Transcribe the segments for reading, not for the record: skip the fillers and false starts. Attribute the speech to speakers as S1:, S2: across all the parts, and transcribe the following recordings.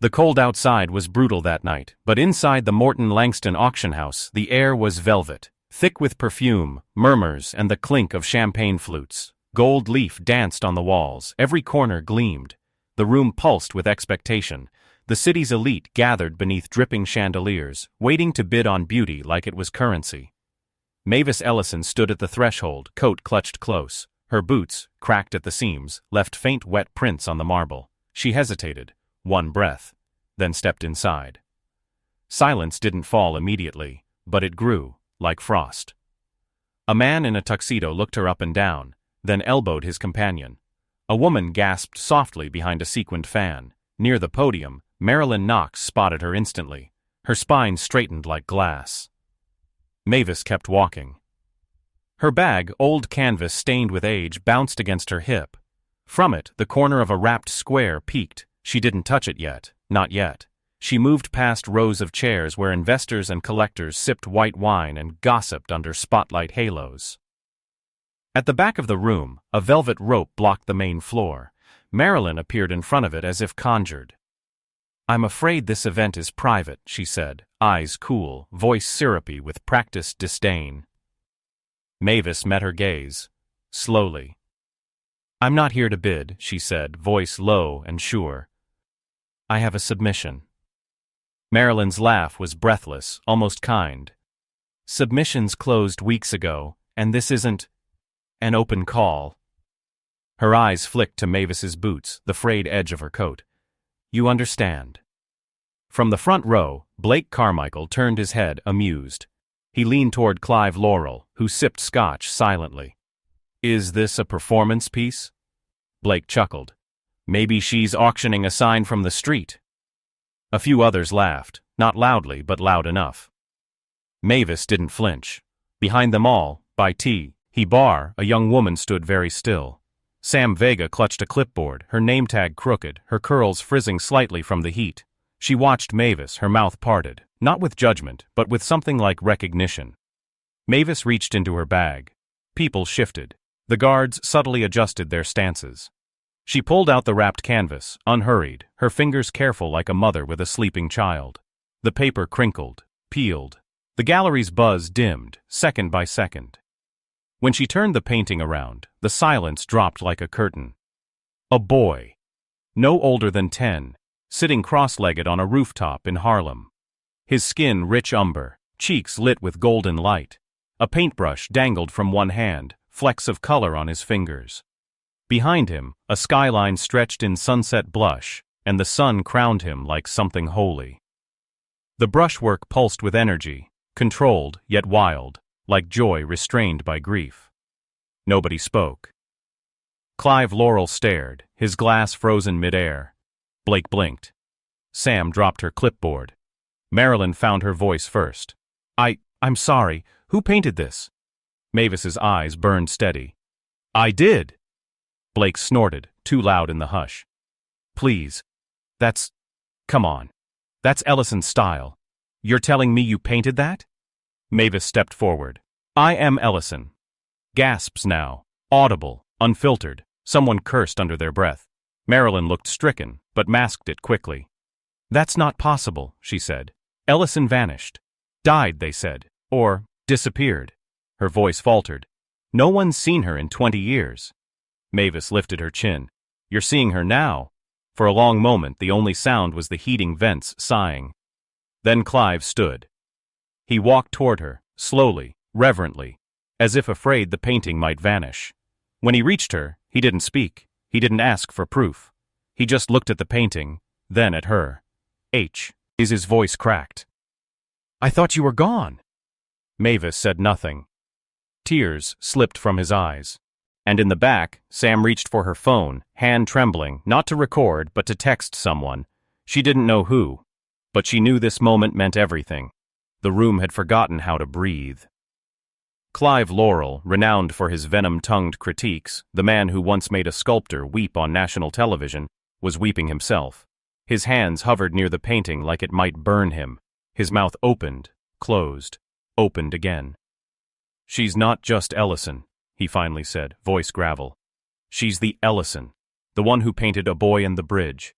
S1: The cold outside was brutal that night, but inside the Morton Langston auction house the air was velvet, thick with perfume, murmurs, and the clink of champagne flutes. Gold leaf danced on the walls, every corner gleamed. The room pulsed with expectation. The city's elite gathered beneath dripping chandeliers, waiting to bid on beauty like it was currency. Mavis Ellison stood at the threshold, coat clutched close. Her boots, cracked at the seams, left faint wet prints on the marble. She hesitated, one breath, then stepped inside. Silence didn't fall immediately, but it grew, like frost. A man in a tuxedo looked her up and down, then elbowed his companion. A woman gasped softly behind a sequined fan. Near the podium, Marilyn Knox spotted her instantly. Her spine straightened like glass. Mavis kept walking. Her bag, old canvas stained with age, bounced against her hip. From it, the corner of a wrapped square peeked. She didn't touch it yet, not yet. She moved past rows of chairs where investors and collectors sipped white wine and gossiped under spotlight halos. At the back of the room, a velvet rope blocked the main floor. Marilyn appeared in front of it as if conjured. "I'm afraid this event is private," she said, eyes cool, voice syrupy with practiced disdain. Mavis met her gaze, slowly. "I'm not here to bid," she said, voice low and sure. "I have a submission." Marilyn's laugh was breathless, almost kind. "Submissions closed weeks ago, and this isn't an open call." Her eyes flicked to Mavis's boots, the frayed edge of her coat. "You understand." From the front row, Blake Carmichael turned his head, amused. He leaned toward Clive Laurel, who sipped scotch silently. "Is this a performance piece?" Blake chuckled. "Maybe she's auctioning a sign from the street." A few others laughed, not loudly but loud enough. Mavis didn't flinch. Behind them all, by T.E. bar, a young woman stood very still. Sam Vega clutched a clipboard, her name tag crooked, her curls frizzing slightly from the heat. She watched Mavis, her mouth parted, not with judgment, but with something like recognition. Mavis reached into her bag. People shifted. The guards subtly adjusted their stances. She pulled out the wrapped canvas, unhurried, her fingers careful like a mother with a sleeping child. The paper crinkled, peeled. The gallery's buzz dimmed, second by second. When she turned the painting around, the silence dropped like a curtain. A boy, no older than 10, sitting cross-legged on a rooftop in Harlem. His skin rich umber, cheeks lit with golden light. A paintbrush dangled from one hand, flecks of color on his fingers. Behind him, a skyline stretched in sunset blush, and the sun crowned him like something holy. The brushwork pulsed with energy, controlled yet wild, like joy restrained by grief. Nobody spoke. Clive Laurel stared, his glass frozen midair. Blake blinked. Sam dropped her clipboard. Marilyn found her voice first. I'm sorry, who painted this?" Mavis's eyes burned steady. "I did." Blake snorted, too loud in the hush. "Please. Come on. That's Ellison's style. You're telling me you painted that?" Mavis stepped forward. "I am Ellison." Gasps now, audible, unfiltered. Someone cursed under their breath. Marilyn looked stricken, but masked it quickly. "That's not possible," she said. "Ellison vanished. Died, they said. Or disappeared." Her voice faltered. "No one's seen her in 20 years." Mavis lifted her chin. "You're seeing her now." For a long moment the only sound was the heating vents sighing. Then Clive stood. He walked toward her, slowly, reverently, as if afraid the painting might vanish. When he reached her, he didn't speak. He didn't ask for proof. He just looked at the painting, then at her. His voice cracked. "I thought you were gone." Mavis said nothing. Tears slipped from his eyes. And in the back, Sam reached for her phone, hand trembling, not to record but to text someone. She didn't know who, but she knew this moment meant everything. The room had forgotten how to breathe. Clive Laurel, renowned for his venom-tongued critiques, the man who once made a sculptor weep on national television, was weeping himself. His hands hovered near the painting like it might burn him. His mouth opened, closed, opened again. "She's not just Ellison," he finally said, voice gravel. "She's the Ellison, the one who painted A Boy and the Bridge.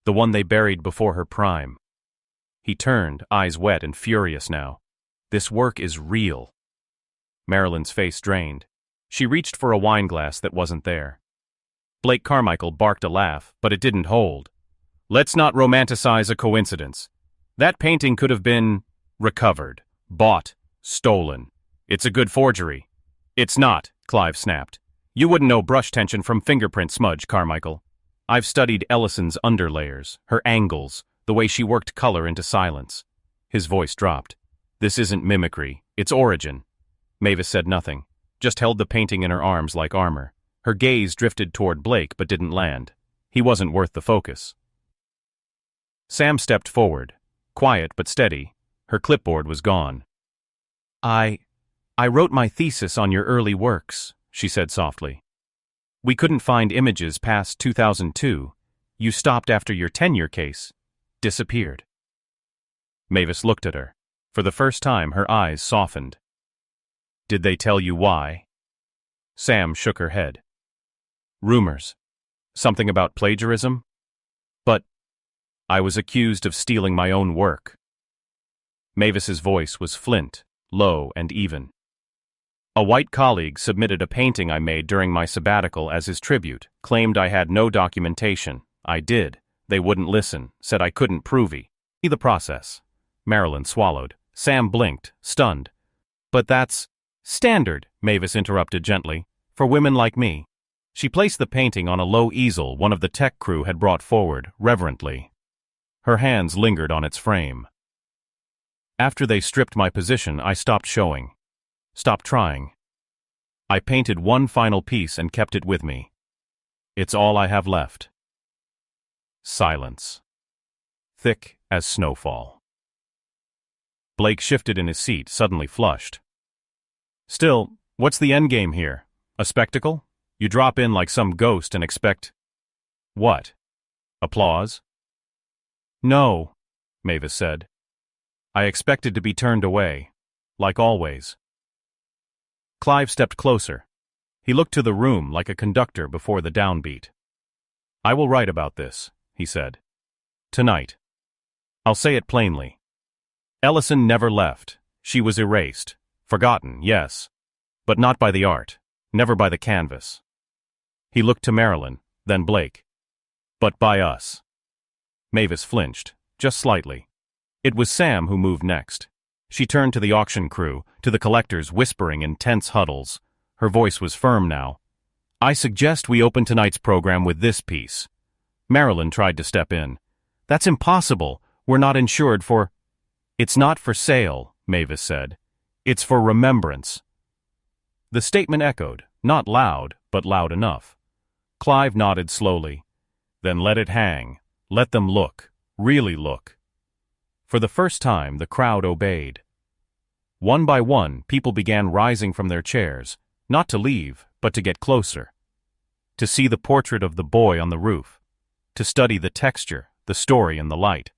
S1: the one they buried before her prime. He turned, eyes wet and furious now. This work is real. Marilyn's face drained. She reached for a wineglass that wasn't there. Blake Carmichael barked a laugh, but it didn't hold. Let's not romanticize a coincidence. That painting could have been recovered, bought, stolen. It's a good forgery. It's not, Clive snapped. You wouldn't know brush tension from fingerprint smudge, Carmichael. I've studied Ellison's underlayers, her angles, the way she worked color into silence. His voice dropped. This isn't mimicry, it's origin. Mavis said nothing, just held the painting in her arms like armor. Her gaze drifted toward Blake but didn't land. He wasn't worth the focus. Sam stepped forward, quiet but steady. Her clipboard was gone. I wrote my thesis on your early works, she said softly. We couldn't find images past 2002. You stopped after your tenure case. Disappeared. Mavis looked at her. For the first time, her eyes softened. Did they tell you why? Sam shook her head. Rumors. Something about plagiarism? But I was accused of stealing my own work. Mavis's voice was flint, low and even. A white colleague submitted a painting I made during my sabbatical as his tribute, claimed I had no documentation. I did. They wouldn't listen, said I couldn't prove the process. Marilyn swallowed. Sam blinked, stunned. But that's standard, Mavis interrupted gently, for women like me. She placed the painting on a low easel one of the tech crew had brought forward, reverently. Her hands lingered on its frame. After they stripped my position, I stopped showing. Stopped trying. I painted one final piece and kept it with me. It's all I have left. Silence. Thick as snowfall. Blake shifted in his seat, suddenly flushed. Still, what's the endgame here? A spectacle? You drop in like some ghost and expect... what? Applause? No, Mavis said. I expected to be turned away, like always. Clive stepped closer. He looked to the room like a conductor before the downbeat. I will write about this, he said. Tonight. I'll say it plainly. Ellison never left. She was erased. Forgotten, yes. But not by the art. Never by the canvas. He looked to Marilyn, then Blake. But by us. Mavis flinched, just slightly. It was Sam who moved next. She turned to the auction crew, to the collectors whispering in tense huddles. Her voice was firm now. I suggest we open tonight's program with this piece. Marilyn tried to step in. That's impossible. We're not insured for... It's not for sale, Mavis said. It's for remembrance. The statement echoed, not loud, but loud enough. Clive nodded slowly. Then let it hang. Let them look. Really look. For the first time, the crowd obeyed. One by one, people began rising from their chairs, not to leave, but to get closer. To see the portrait of the boy on the roof. To study the texture, the story, and the light.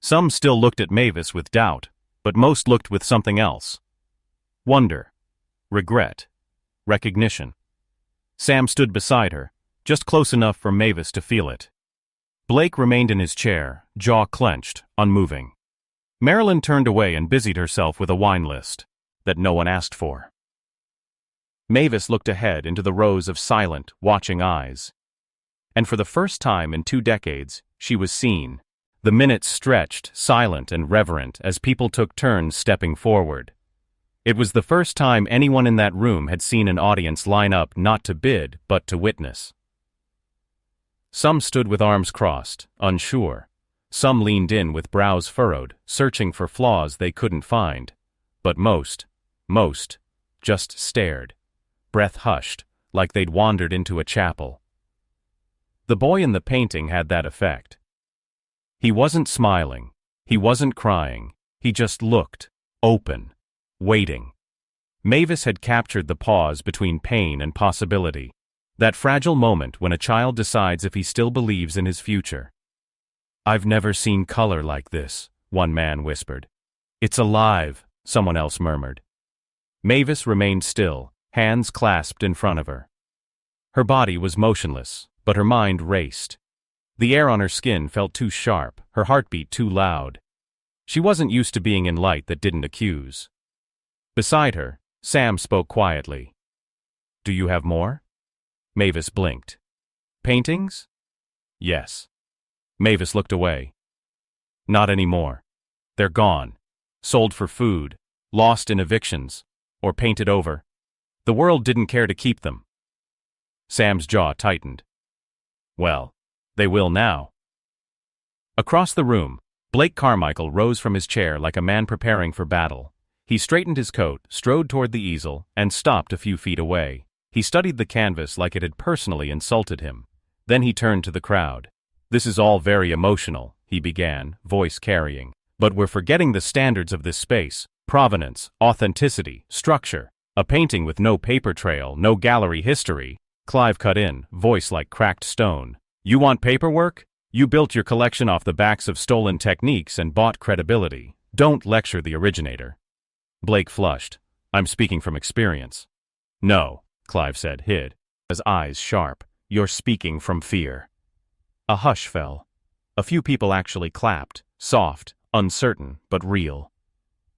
S1: Some still looked at Mavis with doubt, but most looked with something else. Wonder. Regret. Recognition. Sam stood beside her, just close enough for Mavis to feel it. Blake remained in his chair, jaw clenched, unmoving. Marilyn turned away and busied herself with a wine list that no one asked for. Mavis looked ahead into the rows of silent, watching eyes. And for the first time in 2 decades, she was seen. The minutes stretched, silent and reverent, as people took turns stepping forward. It was the first time anyone in that room had seen an audience line up not to bid, but to witness. Some stood with arms crossed, unsure. Some leaned in with brows furrowed, searching for flaws they couldn't find. But most, just stared, breath hushed, like they'd wandered into a chapel. The boy in the painting had that effect. He wasn't smiling, he wasn't crying, he just looked, open, waiting. Mavis had captured the pause between pain and possibility, that fragile moment when a child decides if he still believes in his future. I've never seen color like this, one man whispered. It's alive, someone else murmured. Mavis remained still, hands clasped in front of her. Her body was motionless, but her mind raced. The air on her skin felt too sharp, her heartbeat too loud. She wasn't used to being in light that didn't accuse. Beside her, Sam spoke quietly. "Do you have more?" Mavis blinked. "Paintings?" "Yes." Mavis looked away. "Not anymore. They're gone. Sold for food, lost in evictions, or painted over. The world didn't care to keep them." Sam's jaw tightened. "Well, they will now." Across the room, Blake Carmichael rose from his chair like a man preparing for battle. He straightened his coat, strode toward the easel, and stopped a few feet away. He studied the canvas like it had personally insulted him. Then he turned to the crowd. "This is all very emotional," he began, voice carrying. "But we're forgetting the standards of this space: provenance, authenticity, structure. A painting with no paper trail, no gallery history." Clive cut in, voice like cracked stone. "You want paperwork? You built your collection off the backs of stolen techniques and bought credibility. Don't lecture the originator." Blake flushed. "I'm speaking from experience." "No," Clive said, his eyes sharp. "You're speaking from fear." A hush fell. A few people actually clapped, soft, uncertain, but real.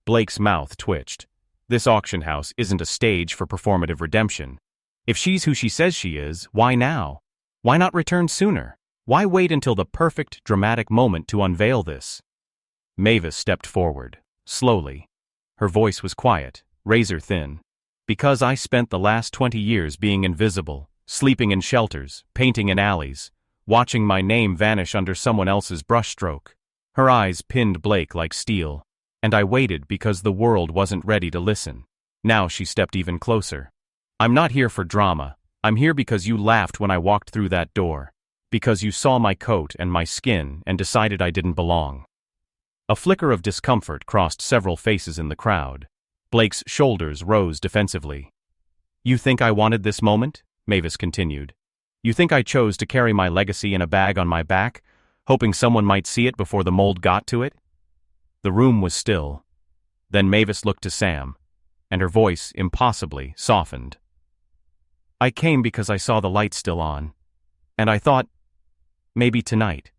S1: Blake's mouth twitched. This auction house isn't a stage for performative redemption. If she's who she says she is, why now? Why not return sooner? Why wait until the perfect, dramatic moment to unveil this? Mavis stepped forward, slowly. Her voice was quiet, razor thin. "Because I spent the last 20 years being invisible, sleeping in shelters, painting in alleys, watching my name vanish under someone else's brushstroke." Her eyes pinned Blake like steel. "And I waited because the world wasn't ready to listen." Now she stepped even closer. "I'm not here for drama. I'm here because you laughed when I walked through that door. Because you saw my coat and my skin and decided I didn't belong." A flicker of discomfort crossed several faces in the crowd. Blake's shoulders rose defensively. "You think I wanted this moment?" Mavis continued. "You think I chose to carry my legacy in a bag on my back, hoping someone might see it before the mold got to it?" The room was still. Then Mavis looked to Sam, and her voice, impossibly, softened. "I came because I saw the light still on. And I thought, maybe tonight."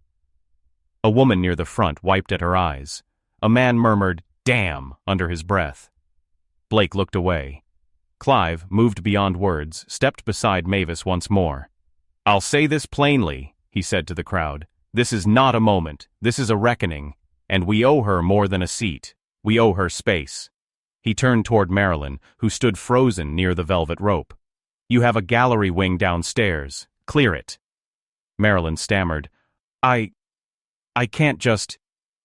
S1: A woman near the front wiped at her eyes. A man murmured, "Damn," under his breath. Blake looked away. Clive, moved beyond words, stepped beside Mavis once more. "I'll say this plainly," he said to the crowd. "This is not a moment. This is a reckoning. And we owe her more than a seat. We owe her space." He turned toward Marilyn, who stood frozen near the velvet rope. "You have a gallery wing downstairs. Clear it." Marilyn stammered. I can't just—"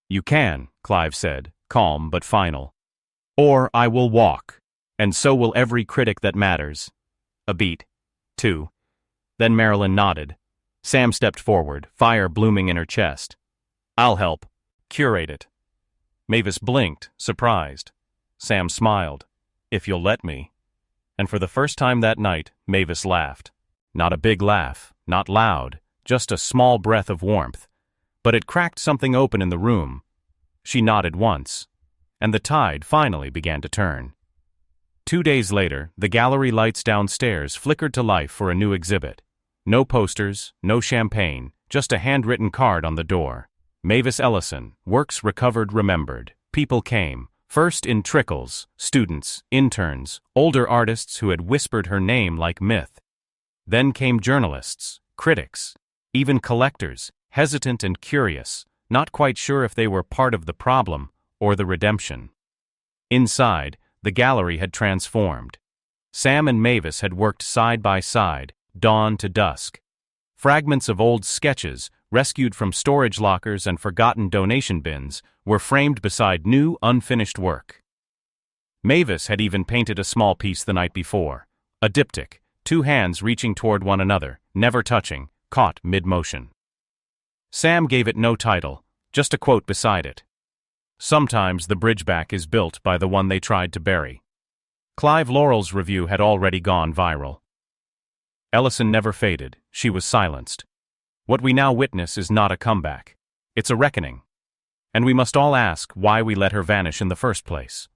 S1: "You can," Clive said, calm but final. "Or I will walk. And so will every critic that matters." A beat. 2. Then Marilyn nodded. Sam stepped forward, fire blooming in her chest. "I'll help. Curate it." Mavis blinked, surprised. Sam smiled. "If you'll let me." And for the first time that night, Mavis laughed. Not a big laugh, not loud, just a small breath of warmth. But it cracked something open in the room. She nodded once, and the tide finally began to turn. 2 days later, the gallery lights downstairs flickered to life for a new exhibit. No posters, no champagne, just a handwritten card on the door. Mavis Ellison, works recovered remembered. People came, first in trickles, students, interns, older artists who had whispered her name like myth. Then came journalists, critics, even collectors, hesitant and curious, not quite sure if they were part of the problem or the redemption. Inside, the gallery had transformed. Sam and Mavis had worked side by side, dawn to dusk. Fragments of old sketches, rescued from storage lockers and forgotten donation bins, were framed beside new, unfinished work. Mavis had even painted a small piece the night before, a diptych, 2 hands reaching toward one another, never touching, caught mid-motion. Sam gave it no title, just a quote beside it. "Sometimes the bridge back is built by the one they tried to bury." Clive Laurel's review had already gone viral. Ellison never faded, she was silenced. What we now witness is not a comeback. It's a reckoning. And we must all ask why we let her vanish in the first place.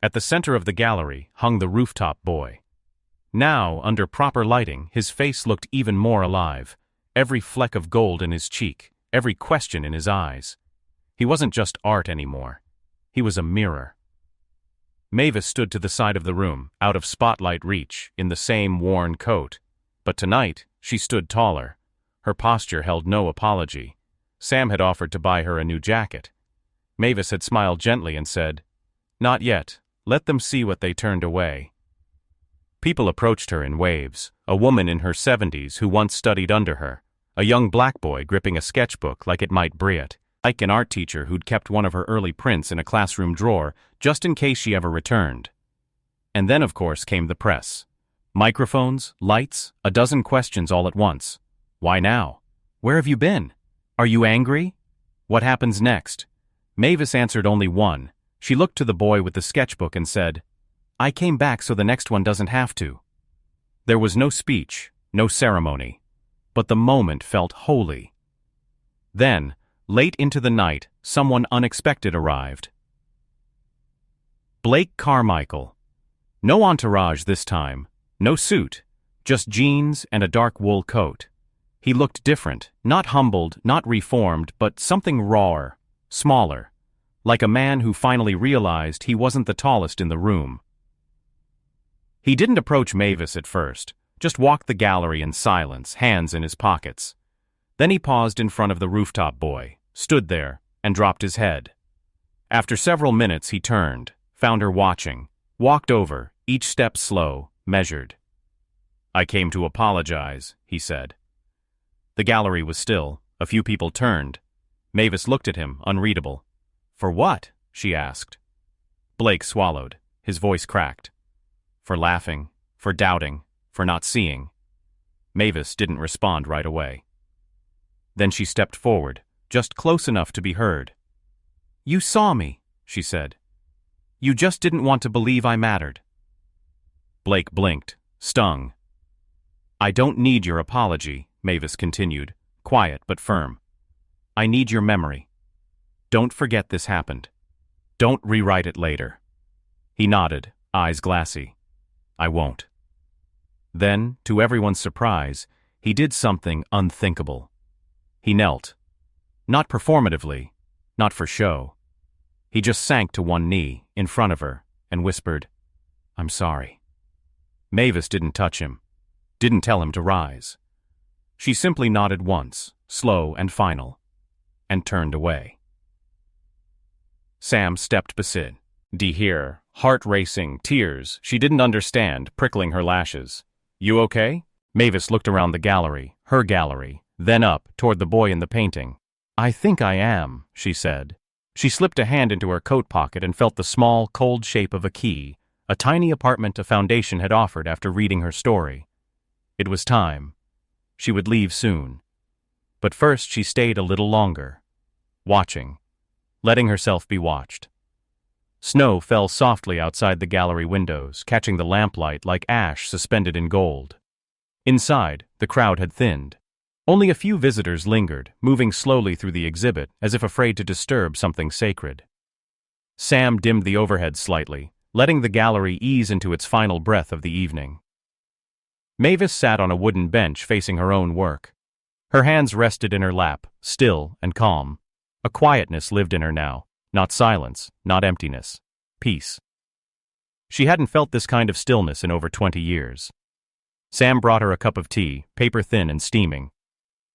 S1: At the center of the gallery hung the rooftop boy. Now, under proper lighting, his face looked even more alive. every fleck of gold in his cheek, every question in his eyes. He wasn't just art anymore. He was a mirror. Mavis stood to the side of the room, out of spotlight reach, in the same worn coat. But tonight, she stood taller. Her posture held no apology. Sam had offered to buy her a new jacket. Mavis had smiled gently and said, "Not yet. Let them see what they turned away." People approached her in waves, a woman in her 70s who once studied under her, a young black boy gripping a sketchbook like it might brilliate, like an art teacher who'd kept one of her early prints in a classroom drawer just in case she ever returned. And then, of course, came the press. Microphones, lights, a dozen questions all at once. Why now? Where have you been? Are you angry? What happens next? Mavis answered only one. She looked to the boy with the sketchbook and said, "I came back so the next one doesn't have to." There was no speech, no ceremony, but the moment felt holy. Then, late into the night, someone unexpected arrived. Blake Carmichael. No entourage this time, no suit, just jeans and a dark wool coat. He looked different, not humbled, not reformed, but something rawer, smaller, like a man who finally realized he wasn't the tallest in the room. He didn't approach Mavis at first, just walked the gallery in silence, hands in his pockets. Then he paused in front of the rooftop boy, stood there, and dropped his head. After several minutes he turned, found her watching, walked over, each step slow, measured. "I came to apologize," he said. The gallery was still, a few people turned. Mavis looked at him, unreadable. "For what?" she asked. Blake swallowed, his voice cracked. "For laughing, for doubting, for not seeing." Mavis didn't respond right away. Then she stepped forward, just close enough to be heard. "You saw me," she said. "You just didn't want to believe I mattered." Blake blinked, stung. "I don't need your apology," Mavis continued, quiet but firm. "I need your memory. Don't forget this happened. Don't rewrite it later." He nodded, eyes glassy. "I won't." Then, to everyone's surprise, he did something unthinkable. He knelt. Not performatively, not for show. He just sank to one knee, in front of her, and whispered, "I'm sorry." Mavis didn't touch him, didn't tell him to rise. She simply nodded once, slow and final, and turned away. Sam stepped beside her, heart racing, tears she didn't understand prickling her lashes. "You okay?" Mavis looked around the gallery, her gallery, then up, toward the boy in the painting. "I think I am," she said. She slipped a hand into her coat pocket and felt the small, cold shape of a key, a tiny apartment a foundation had offered after reading her story. It was time. She would leave soon. But first she stayed a little longer, watching, letting herself be watched. Snow fell softly outside the gallery windows, catching the lamplight like ash suspended in gold. Inside, the crowd had thinned. Only a few visitors lingered, moving slowly through the exhibit as if afraid to disturb something sacred. Sam dimmed the overhead slightly, letting the gallery ease into its final breath of the evening. Mavis sat on a wooden bench facing her own work. Her hands rested in her lap, still and calm. A quietness lived in her now, not silence, not emptiness, peace. She hadn't felt this kind of stillness in over 20 years. Sam brought her a cup of tea, paper thin and steaming.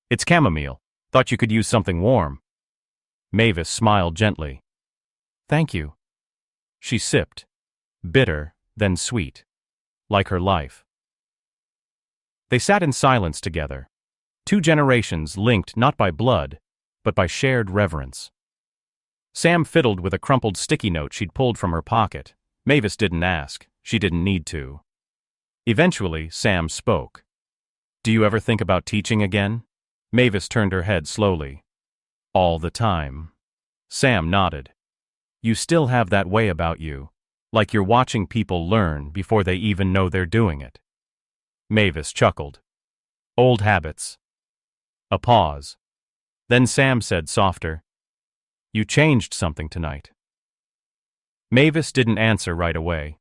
S1: "It's chamomile. Thought you could use something warm." Mavis smiled gently. "Thank you." She sipped, bitter, then sweet, like her life. They sat in silence together, 2 generations linked not by blood, but by shared reverence. Sam fiddled with a crumpled sticky note she'd pulled from her pocket. Mavis didn't ask. She didn't need to. Eventually, Sam spoke. "Do you ever think about teaching again?" Mavis turned her head slowly. "All the time." Sam nodded. "You still have that way about you, like you're watching people learn before they even know they're doing it." Mavis chuckled. "Old habits." A pause. Then Sam said softer, "You changed something tonight." Mavis didn't answer right away.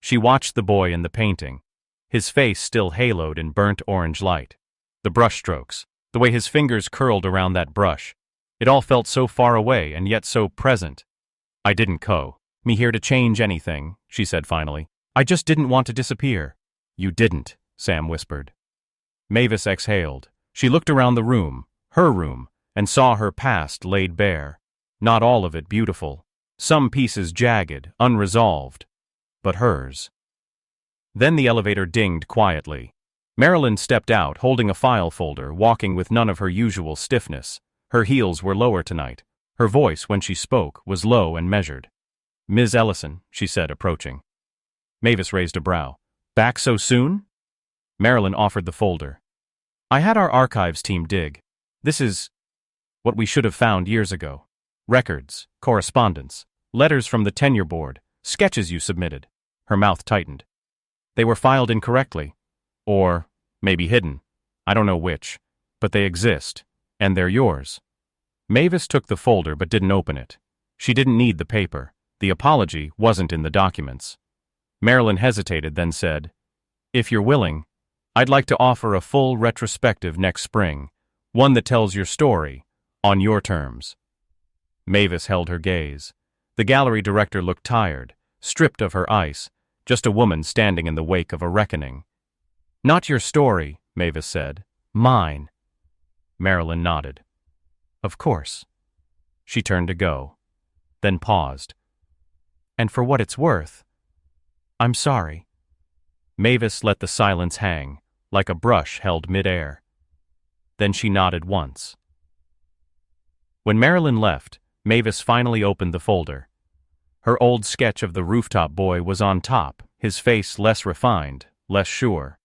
S1: She watched the boy in the painting, his face still haloed in burnt orange light. The brushstrokes, The way his fingers curled around that brush. It all felt so far away and yet so present. I didn't me here to change anything, she said finally. I just didn't want to disappear. You didn't, Sam whispered. Mavis exhaled. She looked around the room, her room, and saw her past laid bare. Not all of it beautiful. Some pieces jagged, unresolved. But hers. Then the elevator dinged quietly. Marilyn stepped out, holding a file folder, walking with none of her usual stiffness. Her heels were lower tonight. Her voice, when she spoke, was low and measured. Ms. Ellison, she said, approaching. Mavis raised a brow. Back so soon? Marilyn offered the folder. I had our archives team dig. This is what we should have found years ago. Records, correspondence, letters from the tenure board, sketches you submitted. Her mouth tightened. They were filed incorrectly. Or maybe hidden. I don't know which. But they exist. And they're yours. Mavis took the folder but didn't open it. She didn't need the paper. The apology wasn't in the documents. Marilyn hesitated, then said, If you're willing, I'd like to offer a full retrospective next spring, one that tells your story, on your terms. Mavis held her gaze. The gallery director looked tired, stripped of her ice, just a woman standing in the wake of a reckoning. Not your story, Mavis said. Mine. Marilyn nodded. Of course. She turned to go, then paused. And for what it's worth, I'm sorry. Mavis let the silence hang, like a brush held midair. Then she nodded once. When Marilyn left, Mavis finally opened the folder. Her old sketch of the rooftop boy was on top, his face less refined, less sure.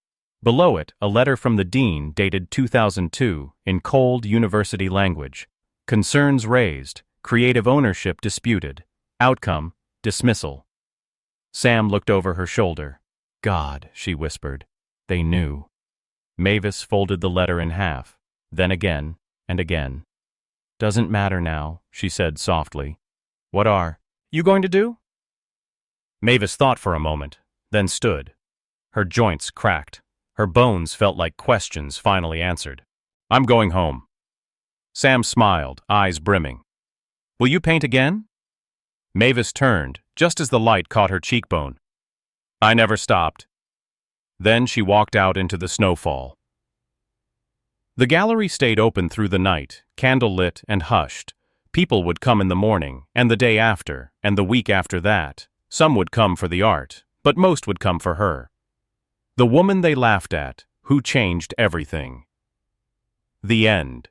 S1: Below it, a letter from the dean dated 2002 in cold university language. Concerns raised, creative ownership disputed, outcome, dismissal. Sam looked over her shoulder. God, she whispered. They knew. Mavis folded the letter in half, then again and again. Doesn't matter now, she said softly. What are you going to do? Mavis thought for a moment, then stood. Her joints cracked. Her bones felt like questions finally answered. I'm going home. Sam smiled, eyes brimming. Will you paint again? Mavis turned, just as the light caught her cheekbone. I never stopped. Then she walked out into the snowfall. The gallery stayed open through the night, candle-lit and hushed. People would come in the morning, and the day after, and the week after that. Some would come for the art, but most would come for her. The woman they laughed at, who changed everything. The end.